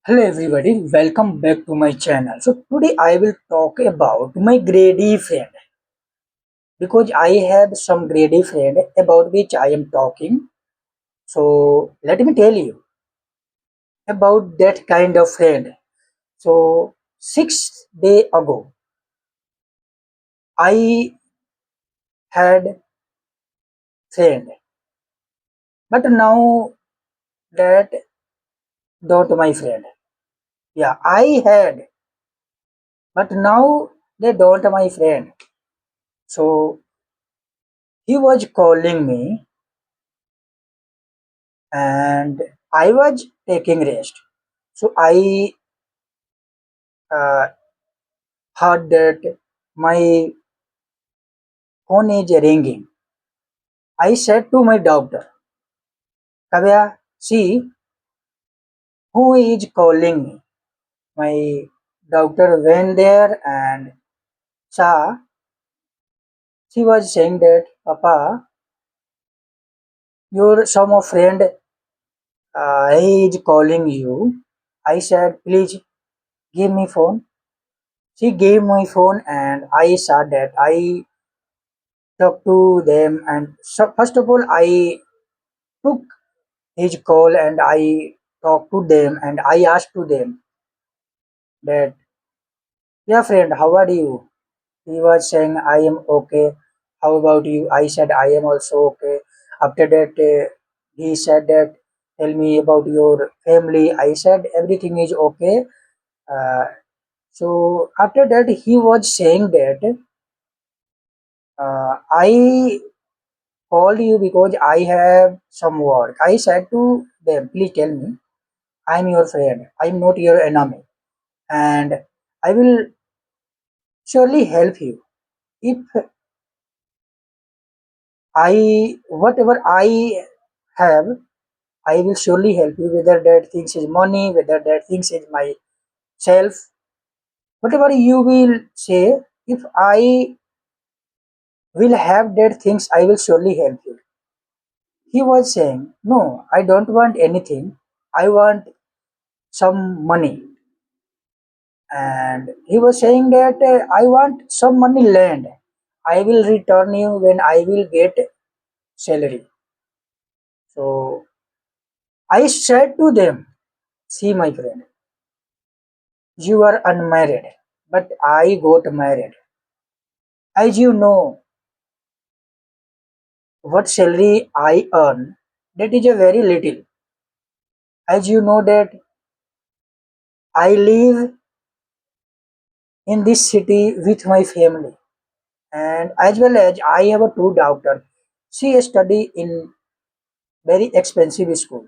Hello everybody, welcome back to my channel. So today I will talk about my grady friend because I have some grady friend about which I am talking. So let me tell you about that kind of friend. So 6 day ago I had friend, but now that not my friend. Yeah, I had, but now they don't my friend. So he was calling me and I was taking rest. So I uh, heard that my phone is ringing. I said to my doctor, Kavya, see who is calling me. My doctor went there and saw. She was saying that, Papa, your some of friend he is calling you. I said, please give me phone. She gave my phone and I saw that I talked to them and so first of all I took his call and I talked to them and I asked to them that, yeah, friend, how are you? He was saying, I am okay. How about you? I said, I am also okay. After that, he said that, tell me about your family. I said, everything is okay. Uh, so after that, he was saying that, I called you because I have some work. I said to them, please tell me, I'm your friend. I'm not your enemy. And I will surely help you. If whatever I have, I will surely help you. Whether that things is money, whether that things is myself, whatever you will say, if I will have that things, I will surely help you. He was saying, no, I don't want anything. I want some money. And he was saying that I want some money land. I will return you when I will get salary. So I said to them, see, my friend, you are unmarried, but I got married. As you know, what salary I earn, that is a very little. As you know that I live in this city with my family, and as well as I have a two daughter. She study in very expensive school,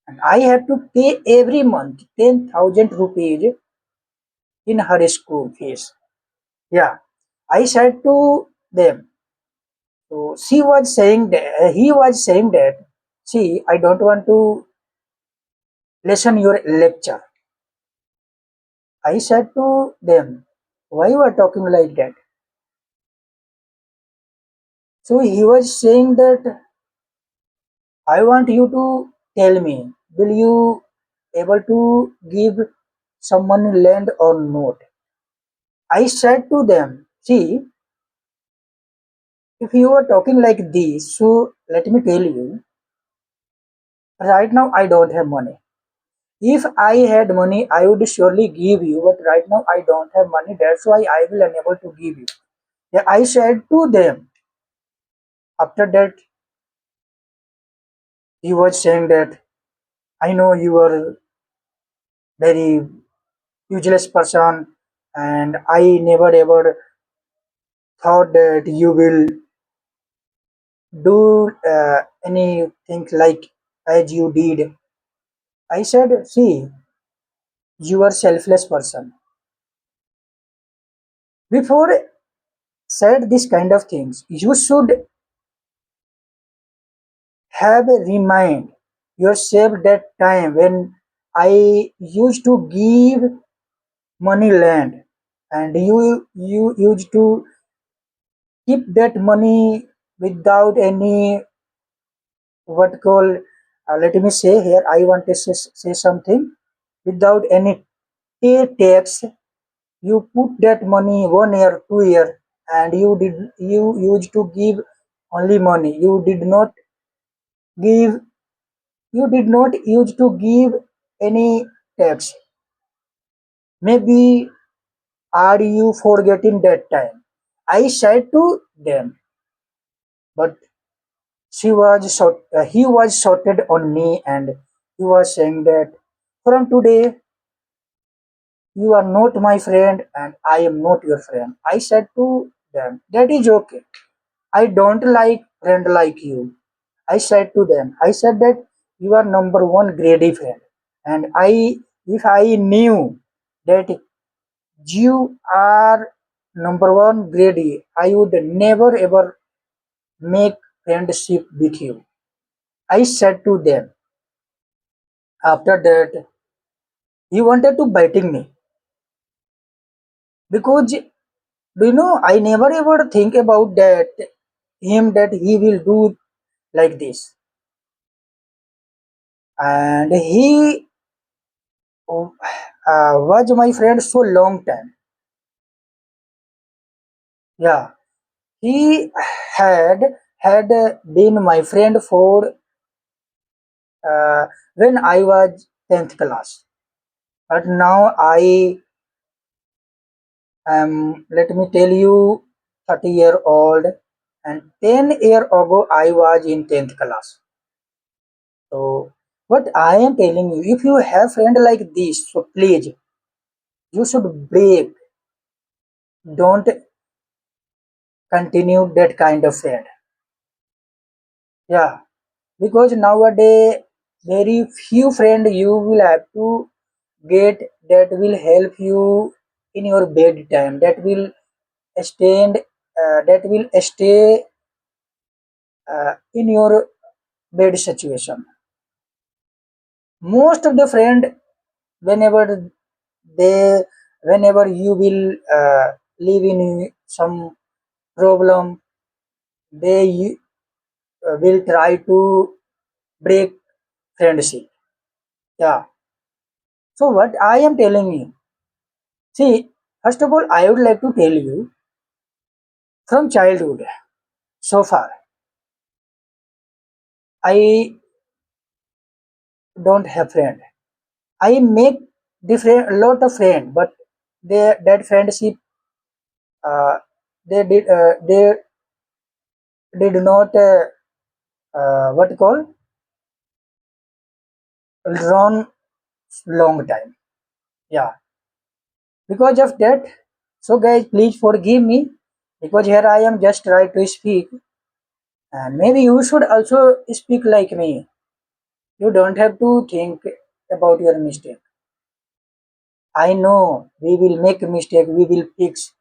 and I have to pay every month 10,000 rupees in her school fees. Yeah, I said to them. So she was saying that he was saying that, see, I don't want to listen your lecture. I said to them, why you are talking like that? So he was saying that I want you to tell me, will you able to give someone land or not? I said to them, see, if you are talking like this, so let me tell you, right now I don't have money. If I had money, I would surely give you, but right now I don't have money. That's why I will unable to give you. Yeah, I said to them. After that, he was saying that I know you are very useless person, and I never ever thought that you will do anything like as you did. I said, see, you are selfless person. Before said this kind of things, you should have remind yourself that time when I used to give money land and you used to keep that money without any what call let me say here I want to say something. without any pay tax. You put that money 1 year, 2 year, and you used to give only money. Give you did not use to give any tax. Maybe are you forgetting that time? I said to them, but he was shouted on me, and he was saying that from today you are not my friend and I am not your friend. I said to them, that is okay. I don't like friend like you. I said to them, I said that you are number one greedy friend. And if I knew that you are number one greedy, I would never ever make friendship with you. I said to them. After that, he wanted to biting me because I never ever think about that him that he will do like this, and he was my friend so long time. Yeah, he had been my friend for when I was 10th class. But now I am, let me tell you, 30-year-old, and 10 year ago I was in 10th class. So what I am telling you, if you have friend like this, so please you should break. Don't continue that kind of friend. Yeah, because nowadays very few friend you will have to get that will help you in your bed time. That will stay in your bed situation. Most of the friend, whenever they whenever you will live in some problem, they will try to break friendship. Yeah. So what I am telling you, see, first of all, I would like to tell you from childhood so far, I don't have friend. I make different lot of friend, but that friendship uh, they did not what call run long time. Yeah, because of that. So guys, please forgive me because here I am just try to speak, and maybe you should also speak like me. You don't have to think about your mistake. I know we will make a mistake, we will fix.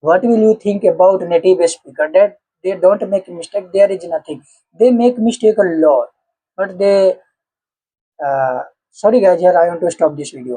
What will you think about native speaker? That they don't make mistake, there is nothing. They make mistake a lot, but they. Sorry guys, here I want to stop this video.